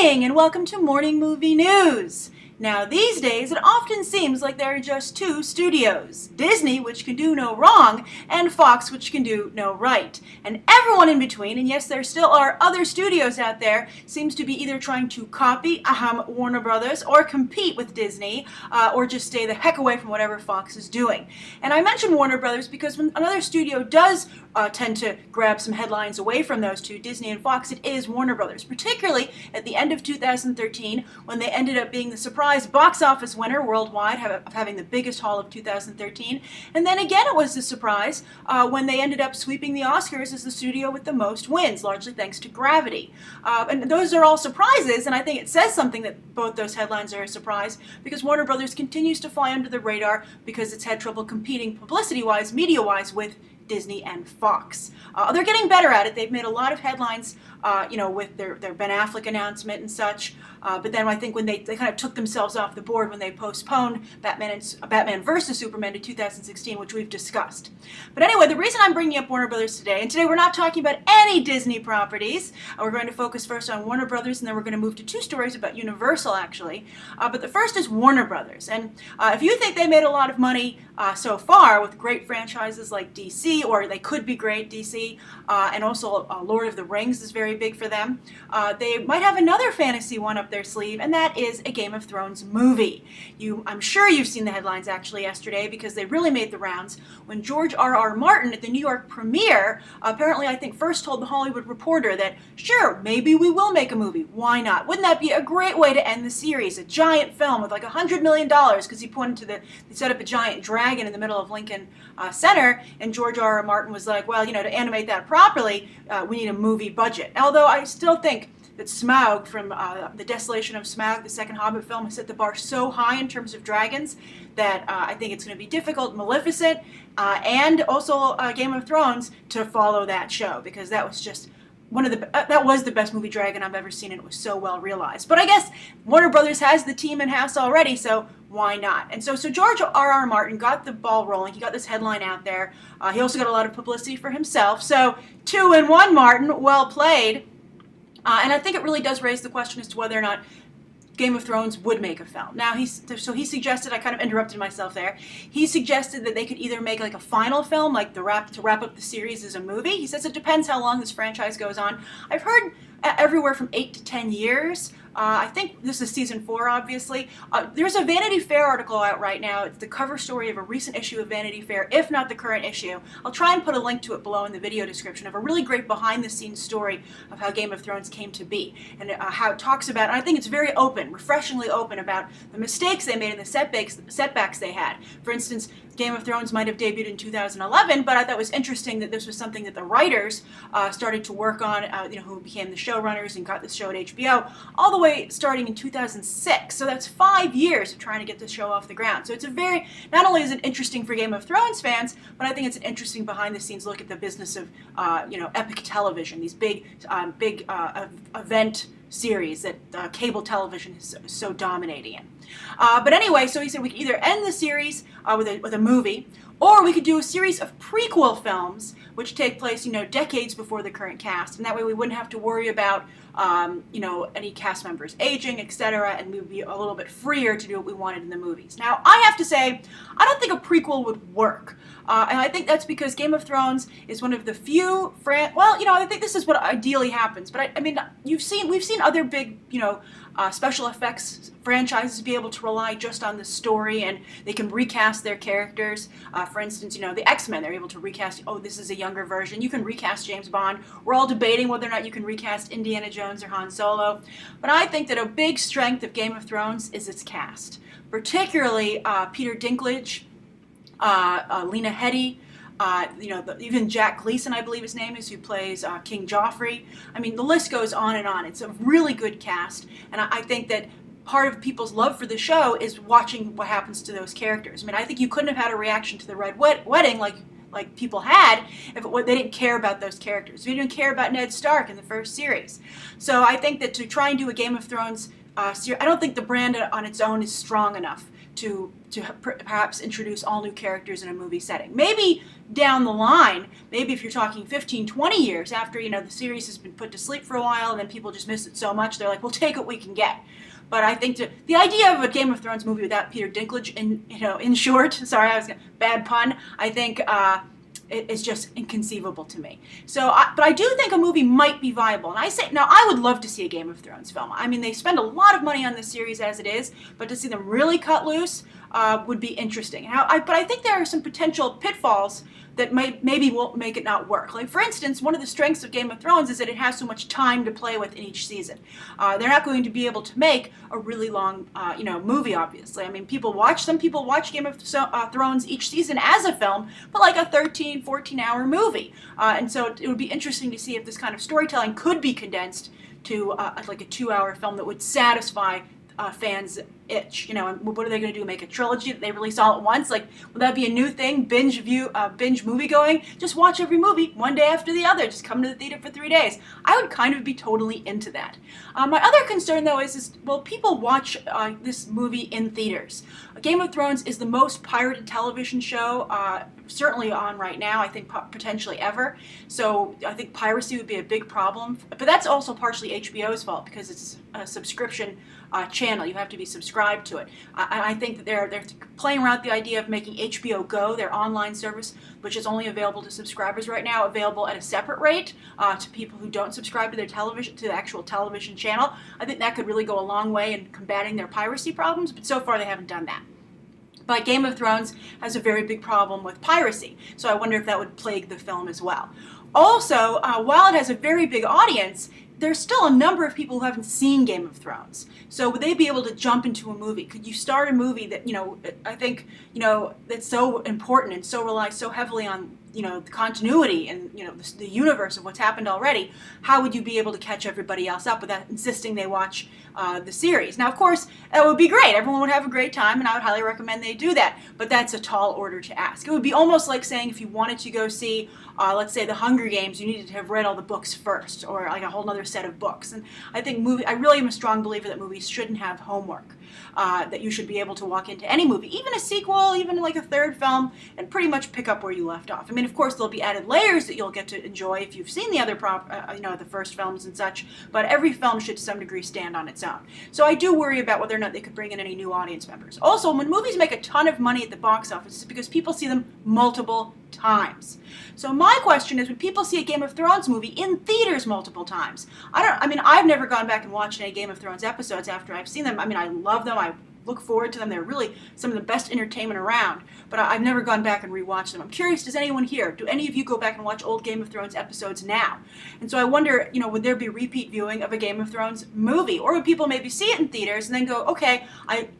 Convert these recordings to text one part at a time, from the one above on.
morning, and welcome to Morning Movie News. Now, these days, it often seems like there are just two studios. Disney, which can do no wrong, and Fox, which can do no right. And everyone in between, and yes, there still are other studios out there, seems to be either trying to copy, Warner Brothers, or compete with Disney, or just stay the heck away from whatever Fox is doing. And I mention Warner Brothers because when another studio does tend to grab some headlines away from those two, Disney and Fox, it is Warner Brothers, particularly at the end of 2013 when they ended up being the surprise box office winner worldwide, having the biggest haul of 2013. And then again it was the surprise when they ended up sweeping the Oscars as the studio with the most wins, largely thanks to Gravity. And those are all surprises, and I think it says something that both those headlines are a surprise, because Warner Brothers continues to fly under the radar because it's had trouble competing publicity-wise, media-wise with Disney and Fox. They're getting better at it. They've made a lot of headlines, with their Ben Affleck announcement and such. But then I think when they kind of took themselves off the board when they postponed Batman vs. Superman to 2016, which we've discussed. But anyway, the reason I'm bringing up Warner Brothers today, and today we're not talking about any Disney properties. We're going to focus first on Warner Brothers, and then we're going to move to two stories about Universal, actually. But the first is Warner Brothers. And if you think they made a lot of money so far with great franchises like DC, or they could be great, DC, and also Lord of the Rings is very big for them, they might have another fantasy one up their sleeve, and that is a Game of Thrones movie. I'm sure you've seen the headlines actually yesterday, because they really made the rounds when George R.R. Martin at the New York premiere apparently, I think, first told the Hollywood Reporter that, sure, maybe we will make a movie. Why not? Wouldn't that be a great way to end the series? A giant film with like $100 million, because he pointed to they set up a giant dragon in the middle of Lincoln Center, and George R.R. Martin was like, well, to animate that properly, we need a movie budget. Although I still think that Smaug from The Desolation of Smaug, the second Hobbit film, has set the bar so high in terms of dragons that I think it's going to be difficult. Maleficent and also Game of Thrones to follow that show, because that was just that was the best movie dragon I've ever seen, and it was so well realized. But I guess Warner Brothers has the team in-house already, so why not? And so George R.R. Martin got the ball rolling. He got this headline out there. He also got a lot of publicity for himself. So 2-in-1, Martin, well played. And I think it really does raise the question as to whether or not Game of Thrones would make a film. Now, he suggested, I kind of interrupted myself there, he suggested that they could either make like a final film, like to wrap up the series as a movie. He says it depends how long this franchise goes on. I've heard everywhere from 8 to 10 years. I think this is season 4, obviously. There's a Vanity Fair article out right now. It's the cover story of a recent issue of Vanity Fair, if not the current issue. I'll try and put a link to it below in the video description, of a really great behind-the-scenes story of how Game of Thrones came to be, and how it talks about, and I think it's very open, refreshingly open, about the mistakes they made and the setbacks they had. For instance, Game of Thrones might have debuted in 2011, but I thought it was interesting that this was something that the writers started to work on, who became the showrunners and got the show at HBO, all the way starting in 2006. So that's 5 years of trying to get the show off the ground. So it's not only is it interesting for Game of Thrones fans, but I think it's an interesting behind-the-scenes look at the business of, epic television, these big event series that cable television is so dominating in. But anyway, so he said we could either end the series with a movie, or we could do a series of prequel films which take place, decades before the current cast, and that way we wouldn't have to worry about, any cast members aging, etc., and we would be a little bit freer to do what we wanted in the movies. Now, I have to say, I don't think a prequel would work. And I think that's because Game of Thrones is one of the few I think this is what ideally happens. But I mean, we've seen other big, special effects franchises be able to rely just on the story, and they can recast their characters. For instance, the X-Men, they're able to recast, this is a younger version. You can recast James Bond. We're all debating whether or not you can recast Indiana Jones or Han Solo. But I think that a big strength of Game of Thrones is its cast, particularly Peter Dinklage, Lena Headey, even Jack Gleason, I believe his name is, who plays King Joffrey. I mean, the list goes on and on. It's a really good cast, and I think that part of people's love for the show is watching what happens to those characters. I mean, I think you couldn't have had a reaction to the Red Wedding like people had if they didn't care about those characters. They didn't care about Ned Stark in the first series. So I think that to try and do a Game of Thrones series, I don't think the brand on its own is strong enough perhaps introduce all new characters in a movie setting. Maybe down the line, maybe if you're talking 15, 20 years after, the series has been put to sleep for a while and then people just miss it so much, they're like, we'll take what we can get. But I think the idea of a Game of Thrones movie without Peter Dinklage, in short, sorry, bad pun, I think is just inconceivable to me. But I do think a movie might be viable. And I would love to see a Game of Thrones film. I mean, they spend a lot of money on this series as it is, but to see them really cut loose would be interesting. But I think there are some potential pitfalls that maybe won't make it not work. Like, for instance, one of the strengths of Game of Thrones is that it has so much time to play with in each season. They're not going to be able to make a really long, movie, obviously. I mean, some people watch Game of Thrones each season as a film, but like a 13, 14-hour movie. And so it would be interesting to see if this kind of storytelling could be condensed to like a 2-hour film that would satisfy fans' itch, and what are they going to do? Make a trilogy that they release all at once? Like, would that be a new thing? Binge movie going? Just watch every movie one day after the other. Just come to the theater for 3 days. I would kind of be totally into that. My other concern, though, is will people watch this movie in theaters? Game of Thrones is the most pirated television show certainly on right now, I think potentially ever. So I think piracy would be a big problem. But that's also partially HBO's fault because it's a subscription channel. You have to be subscribed to it. I think that they're playing around with the idea of making HBO Go, their online service, which is only available to subscribers right now, available at a separate rate to people who don't subscribe to the actual television channel. I think that could really go a long way in combating their piracy problems, but so far they haven't done that. But Game of Thrones has a very big problem with piracy, so I wonder if that would plague the film as well. Also, while it has a very big audience, there's still a number of people who haven't seen Game of Thrones. So would they be able to jump into a movie? Could you start a movie that, I think, that's so important and so relies so heavily on, the continuity and, the universe of what's happened already? How would you be able to catch everybody else up without insisting they watch the series? Now, of course, that would be great. Everyone would have a great time, and I would highly recommend they do that. But that's a tall order to ask. It would be almost like saying if you wanted to go see, let's say, The Hunger Games, you needed to have read all the books first, or like a whole other set of books. And I think I really am a strong believer that movies shouldn't have homework. That you should be able to walk into any movie, even a sequel, even like a third film, and pretty much pick up where you left off. I mean, of course, there'll be added layers that you'll get to enjoy if you've seen the other the first films and such, but every film should to some degree stand on its own. So I do worry about whether or not they could bring in any new audience members. Also, when movies make a ton of money at the box office, it's because people see them multiple times. So my question is, would people see a Game of Thrones movie in theaters multiple times? I've never gone back and watched any Game of Thrones episodes after I've seen them. I mean, I love them. I look forward to them. They're really some of the best entertainment around, but I've never gone back and rewatched them. I'm curious, does anyone here, do any of you go back and watch old Game of Thrones episodes now? And so I wonder, would there be repeat viewing of a Game of Thrones movie? Or would people maybe see it in theaters and then go, okay,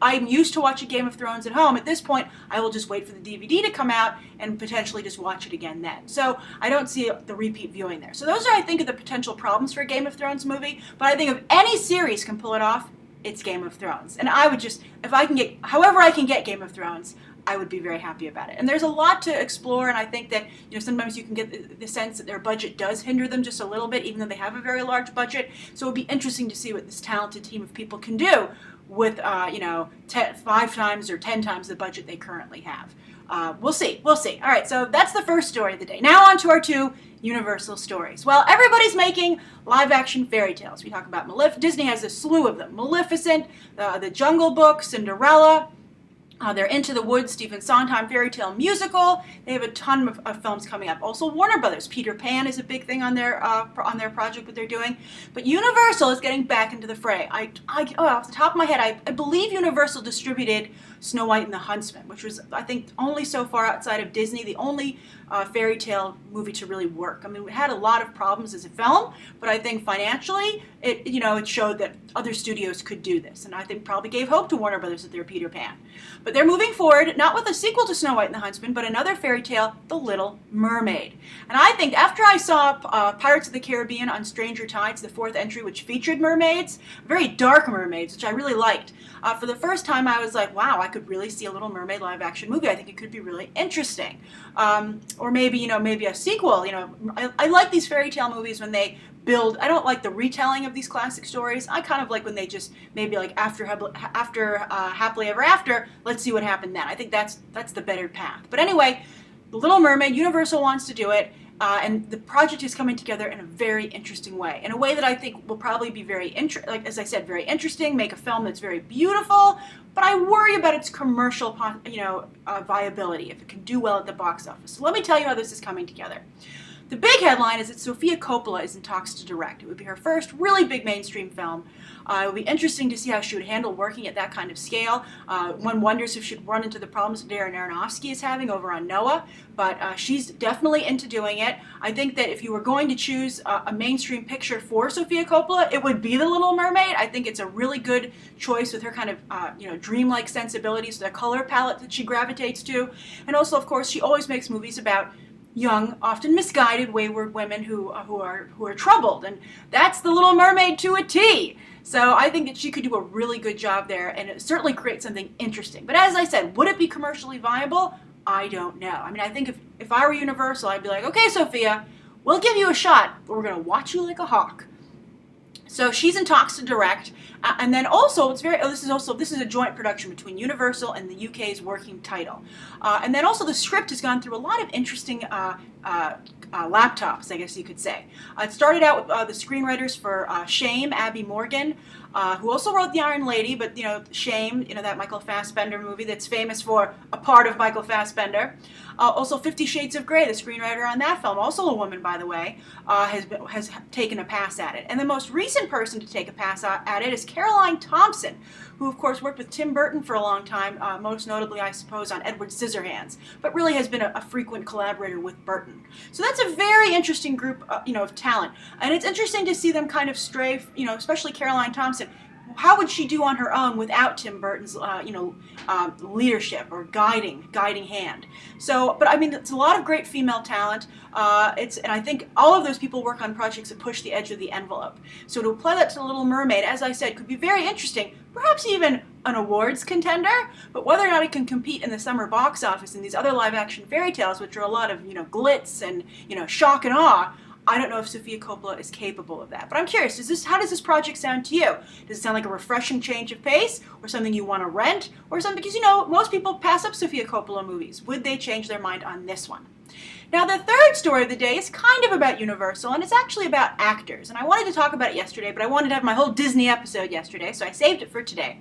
I'm used to watching Game of Thrones at home. At this point, I will just wait for the DVD to come out and potentially just watch it again then. So I don't see the repeat viewing there. So those are, I think, the potential problems for a Game of Thrones movie. But I think if any series can pull it off, it's Game of Thrones. And I would just, however I can get Game of Thrones, I would be very happy about it. And there's a lot to explore, and I think that, sometimes you can get the sense that their budget does hinder them just a little bit, even though they have a very large budget. So it would be interesting to see what this talented team of people can do with, 5 times or 10 times the budget they currently have. We'll see. All right, so that's the first story of the day. Now on to our 2 Universal stories. Well, everybody's making live-action fairy tales. We talk about Disney has a slew of them. Maleficent, the Jungle Book, Cinderella. They're Into the Woods, Stephen Sondheim Fairytale musical. They have a ton of films coming up. Also, Warner Brothers, Peter Pan is a big thing on their project that they're doing. But Universal is getting back into the fray. Off the top of my head, I believe Universal distributed Snow White and the Huntsman, which was, I think, only so far outside of Disney, the only fairy tale movie to really work. I mean, it had a lot of problems as a film, but I think financially, it showed that other studios could do this, and I think probably gave hope to Warner Brothers with their Peter Pan. But they're moving forward, not with a sequel to Snow White and the Huntsman, but another fairy tale, The Little Mermaid. And I think after I saw Pirates of the Caribbean on Stranger Tides, the 4th entry, which featured mermaids, very dark mermaids, which I really liked, for the first time I was like, wow, I could really see a Little Mermaid live-action movie. I think it could be really interesting. Or maybe a sequel. I like these fairy tale movies when they build. I don't like the retelling of these classic stories. I kind of like when they just maybe like after Happily Ever After, let's see what happened then. I think that's the better path. But anyway, The Little Mermaid, Universal wants to do it. And the project is coming together in a very interesting way, in a way that I think will probably be very, as I said, very interesting, make a film that's very beautiful, but I worry about its commercial, viability, if it can do well at the box office. So let me tell you how this is coming together. The big headline is that Sofia Coppola is in talks to direct. It would be her first really big mainstream film. It would be interesting to see how she would handle working at that kind of scale. One wonders if she'd run into the problems that Darren Aronofsky is having over on Noah, but she's definitely into doing it. I think that if you were going to choose a mainstream picture for Sofia Coppola, it would be The Little Mermaid. I think it's a really good choice with her kind of dreamlike sensibilities, the color palette that she gravitates to, and also, of course, she always makes movies about young, often misguided, wayward women who are troubled, and that's The Little Mermaid to a T. So I think that she could do a really good job there, and it certainly creates something interesting. But as I said, would it be commercially viable? I don't know. I mean, I think if I were Universal, I'd be like, okay, Sofia, we'll give you a shot, but we're going to watch you like a hawk. So she's in talks to direct, and then also this is a joint production between Universal and the UK's working title, and then also the script has gone through a lot of interesting laptops, I guess you could say. It started out with the screenwriters for Shame, Abby Morgan, who also wrote The Iron Lady, but Shame, that Michael Fassbender movie that's famous for a part of Michael Fassbender. Also 50 Shades of Grey, the screenwriter on that film, also a woman by the way, has taken a pass at it. And the most recent person to take a pass at it is Caroline Thompson, who of course worked with Tim Burton for a long time, most notably I suppose on Edward Scissorhands, but really has been a frequent collaborator with Burton. So that's a very interesting group of talent. And it's interesting to see them kind of stray, especially Caroline Thompson. How would she do on her own without Tim Burton's, leadership or guiding hand? So, but I mean, it's a lot of great female talent. And I think all of those people work on projects that push the edge of the envelope. So to apply that to The Little Mermaid, as I said, could be very interesting, perhaps even an awards contender. But whether or not it can compete in the summer box office in these other live-action fairy tales, which are a lot of glitz and shock and awe, I don't know if Sofia Coppola is capable of that. But I'm curious, how does this project sound to you? Does it sound like a refreshing change of pace, or something you want to rent, or something, because most people pass up Sofia Coppola movies. Would they change their mind on this one? Now, the third story of the day is kind of about Universal, and it's actually about actors. And I wanted to talk about it yesterday, but I wanted to have my whole Disney episode yesterday, so I saved it for today.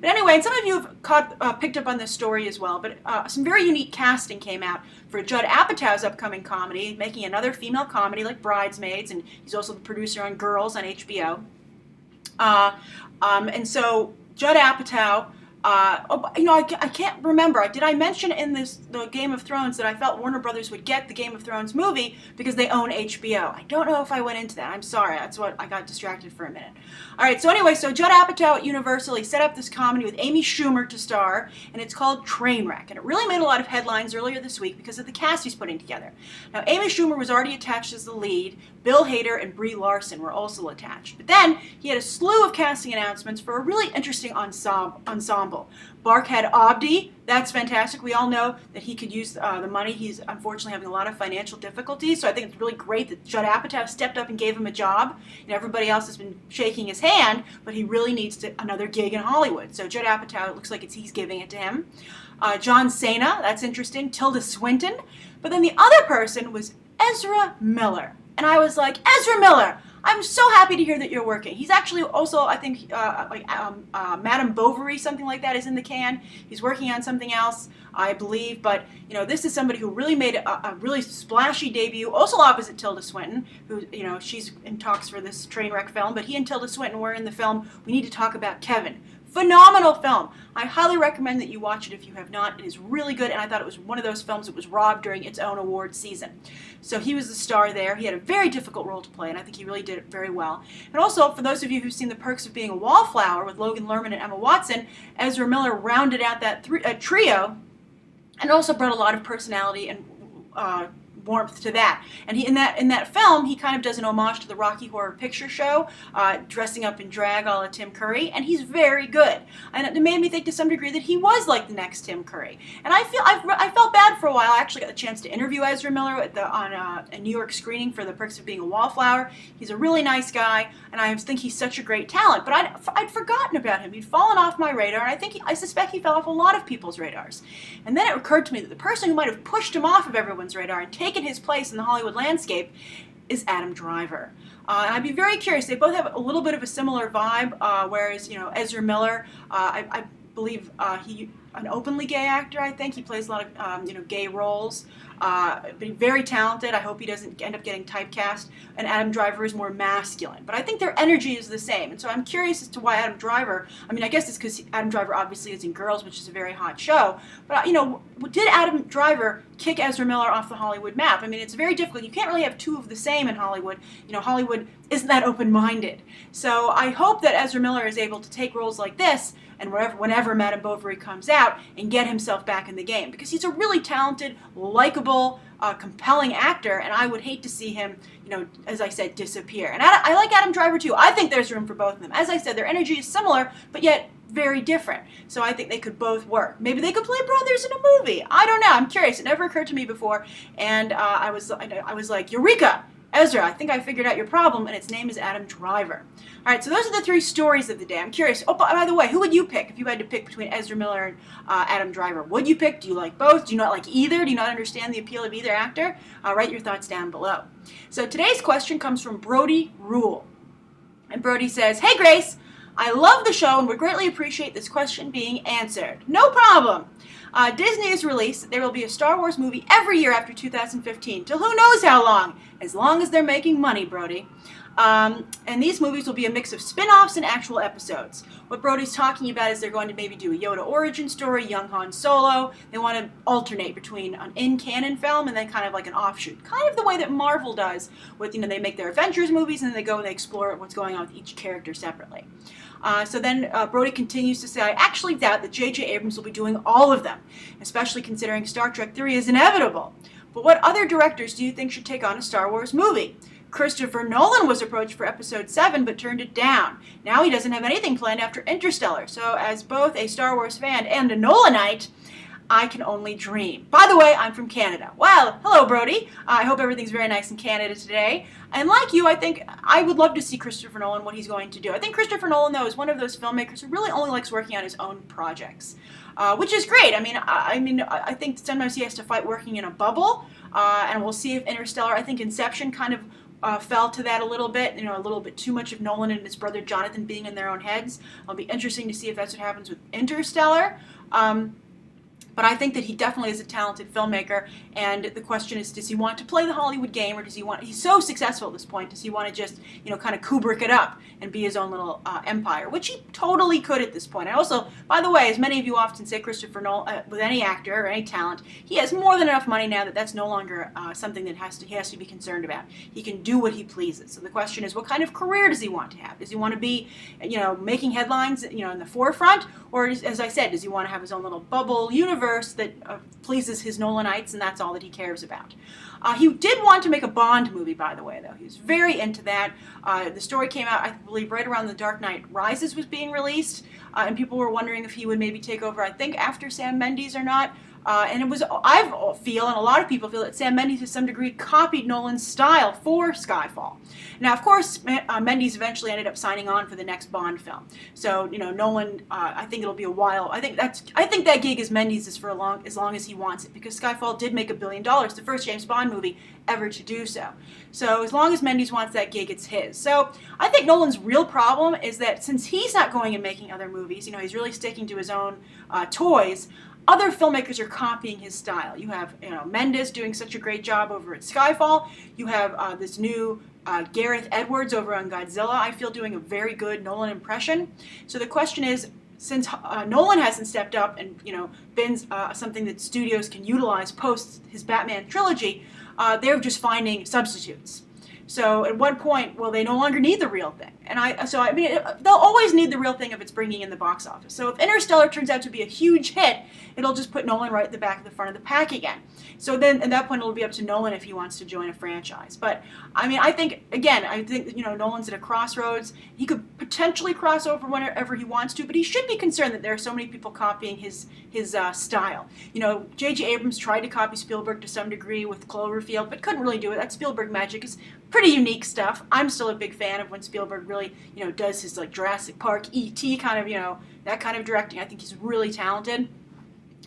But anyway, and some of you have picked up on this story as well, but some very unique casting came out for Judd Apatow's upcoming comedy, making another female comedy like Bridesmaids, and he's also the producer on Girls on HBO. And so Judd Apatow, I can't remember. Did I mention in the Game of Thrones that I felt Warner Brothers would get the Game of Thrones movie because they own HBO? I don't know if I went into that. I'm sorry. That's what I got distracted for a minute. All right. So anyway, Judd Apatow at Universal, he set up this comedy with Amy Schumer to star, and it's called Trainwreck. And it really made a lot of headlines earlier this week because of the cast he's putting together. Now, Amy Schumer was already attached as the lead. Bill Hader and Brie Larson were also attached. But then he had a slew of casting announcements for a really interesting ensemble. Barkhad Abdi, that's fantastic. We all know that he could use the money. He's unfortunately having a lot of financial difficulties, so I think it's really great that Judd Apatow stepped up and gave him a job. Everybody else has been shaking his hand, but he really needs another gig in Hollywood. So Judd Apatow, it looks like he's giving it to him. John Cena, that's interesting. Tilda Swinton. But then the other person was Ezra Miller. And I was like, Ezra Miller, I'm so happy to hear that you're working. He's actually also, I think, Madame Bovary, something like that, is in the can. He's working on something else, I believe. But, this is somebody who really made a really splashy debut, also opposite Tilda Swinton, who, she's in talks for this Trainwreck film. But he and Tilda Swinton were in the film We Need to Talk About Kevin. Phenomenal film. I highly recommend that you watch it if you have not. It is really good, and I thought it was one of those films that was robbed during its own award season. So he was the star there. He had a very difficult role to play, and I think he really did it very well. And also, for those of you who've seen The Perks of Being a Wallflower with Logan Lerman and Emma Watson, Ezra Miller rounded out that trio and also brought a lot of personality and warmth to that. And in that film, he kind of does an homage to the Rocky Horror Picture Show, dressing up in drag a la Tim Curry, and he's very good. And it made me think to some degree that he was like the next Tim Curry. And I felt bad for a while. I actually got the chance to interview Ezra Miller on a New York screening for The Perks of Being a Wallflower. He's a really nice guy, and I think he's such a great talent. But I'd forgotten about him. He'd fallen off my radar, and I suspect he fell off a lot of people's radars. And then it occurred to me that the person who might have pushed him off of everyone's radar and taken his place in the Hollywood landscape is Adam Driver. And I'd be very curious. They both have a little bit of a similar vibe, whereas, Ezra Miller, I believe he an openly gay actor, I think. He plays a lot of, gay roles. But he's very talented. I hope he doesn't end up getting typecast. And Adam Driver is more masculine. But I think their energy is the same. And so I'm curious as to why Adam Driver, I guess it's because Adam Driver obviously is in Girls, which is a very hot show. But, did Adam Driver kick Ezra Miller off the Hollywood map? It's very difficult. You can't really have two of the same in Hollywood. Hollywood isn't that open-minded. So I hope that Ezra Miller is able to take roles like this and whenever Madame Bovary comes out and get himself back in the game. Because he's a really talented, likable, compelling actor, and I would hate to see him, as I said, disappear. And I like Adam Driver too. I think there's room for both of them. As I said, their energy is similar, but yet very different. So I think they could both work. Maybe they could play brothers in a movie. I don't know. I'm curious. It never occurred to me before, and I was like, Eureka! Ezra, I think I figured out your problem, and its name is Adam Driver. All right, so those are the three stories of the day. I'm curious. Oh, by the way, who would you pick if you had to pick between Ezra Miller and Adam Driver? Would you pick? Do you like both? Do you not like either? Do you not understand the appeal of either actor? Write your thoughts down below. So today's question comes from Brody Rule. And Brody says, "Hey, Grace, I love the show and would greatly appreciate this question being answered." No problem. Disney has released that there will be a Star Wars movie every year after 2015, till who knows how long as they're making money, Brody. And these movies will be a mix of spin-offs and actual episodes. What Brody's talking about is they're going to maybe do a Yoda origin story, young Han Solo. They want to alternate between an in-canon film and then kind of like an offshoot. Kind of the way that Marvel does with, they make their Avengers movies and then they go and they explore what's going on with each character separately. So then Brody continues to say, "I actually doubt that J.J. Abrams will be doing all of them, especially considering Star Trek 3 is inevitable. But what other directors do you think should take on a Star Wars movie? Christopher Nolan was approached for Episode 7 but turned it down. Now he doesn't have anything planned after Interstellar. So as both a Star Wars fan and a Nolanite, I can only dream." By the way, I'm from Canada. Well, hello, Brody. I hope everything's very nice in Canada today. And like you, I think I would love to see Christopher Nolan, what he's going to do. I think Christopher Nolan, though, is one of those filmmakers who really only likes working on his own projects, which is great. I think sometimes he has to fight working in a bubble, and we'll see if Interstellar, I think Inception kind of fell to that a little bit, a little bit too much of Nolan and his brother Jonathan being in their own heads. It'll be interesting to see if that's what happens with Interstellar. But I think that he definitely is a talented filmmaker, and the question is, does he want to play the Hollywood game, or he's so successful at this point, does he want to just, kind of Kubrick it up and be his own little empire, which he totally could at this point. I also, by the way, as many of you often say, Christopher Nolan, with any actor or any talent, he has more than enough money now that that's no longer something that he has to be concerned about. He can do what he pleases. So the question is, what kind of career does he want to have? Does he want to be, making headlines, in the forefront, or as I said, does he want to have his own little bubble universe that pleases his Nolanites, and that's all that he cares about? He did want to make a Bond movie, by the way, though. He was very into that. The story came out, I believe, right around The Dark Knight Rises was being released, and people were wondering if he would maybe take over, I think, after Sam Mendes or not. And I feel, and a lot of people feel, that Sam Mendes to some degree copied Nolan's style for Skyfall. Now, of course, Mendes eventually ended up signing on for the next Bond film. So, Nolan, I think it'll be a while. I think that gig is Mendes' for as long as he wants it, because Skyfall did make $1 billion, the first James Bond movie ever to do so. So as long as Mendes wants that gig, it's his. So I think Nolan's real problem is that since he's not going and making other movies, he's really sticking to his own toys. Other filmmakers are copying his style. You have Mendes doing such a great job over at Skyfall. You have this new Gareth Edwards over on Godzilla, I feel, doing a very good Nolan impression. So the question is, since Nolan hasn't stepped up and been something that studios can utilize post his Batman trilogy, they're just finding substitutes. So at what point will they no longer need the real thing? they'll always need the real thing if it's bringing in the box office. So if Interstellar turns out to be a huge hit, it'll just put Nolan right at the back of the front of the pack again. So then at that point it'll be up to Nolan if he wants to join a franchise. But I think Nolan's at a crossroads. He could potentially cross over whenever he wants to, but he should be concerned that there are so many people copying his style. J.J. Abrams tried to copy Spielberg to some degree with Cloverfield, but couldn't really do it. That Spielberg magic is pretty unique stuff. I'm still a big fan of when Spielberg really, does his like Jurassic Park, E.T. kind of, that kind of directing. I think he's really talented.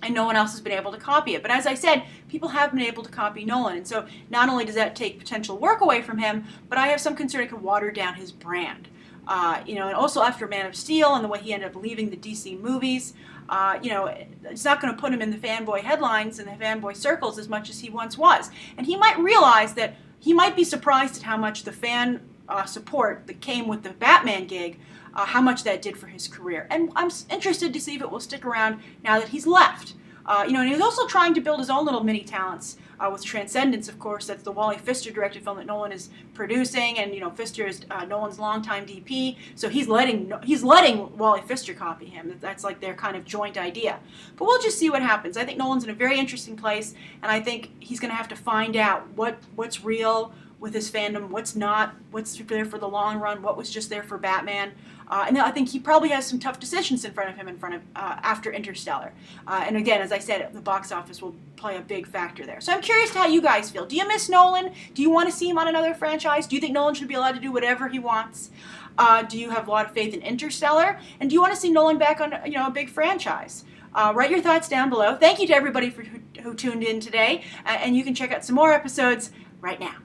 And no one else has been able to copy it. But as I said, people have been able to copy Nolan. And so not only does that take potential work away from him, but I have some concern it could water down his brand. And also after Man of Steel and the way he ended up leaving the DC movies, it's not going to put him in the fanboy headlines and the fanboy circles as much as he once was. And he might realize that he might be surprised at how much the fan support that came with the Batman gig, how much that did for his career. And I'm interested to see if it will stick around now that he's left. And he's also trying to build his own little mini talents with Transcendence, of course. That's the Wally Pfister directed film that Nolan is producing, and Pfister is Nolan's longtime DP, so he's letting Wally Pfister copy him. That's like their kind of joint idea. But we'll just see what happens. I think Nolan's in a very interesting place, and I think he's going to have to find out what's real with his fandom, what's not, what's there for the long run, what was just there for Batman. And I think he probably has some tough decisions in front of him after Interstellar. And again, as I said, the box office will play a big factor there. So I'm curious to how you guys feel. Do you miss Nolan? Do you want to see him on another franchise? Do you think Nolan should be allowed to do whatever he wants? Do you have a lot of faith in Interstellar? And do you want to see Nolan back on a big franchise? Write your thoughts down below. Thank you to everybody who tuned in today. And you can check out some more episodes right now.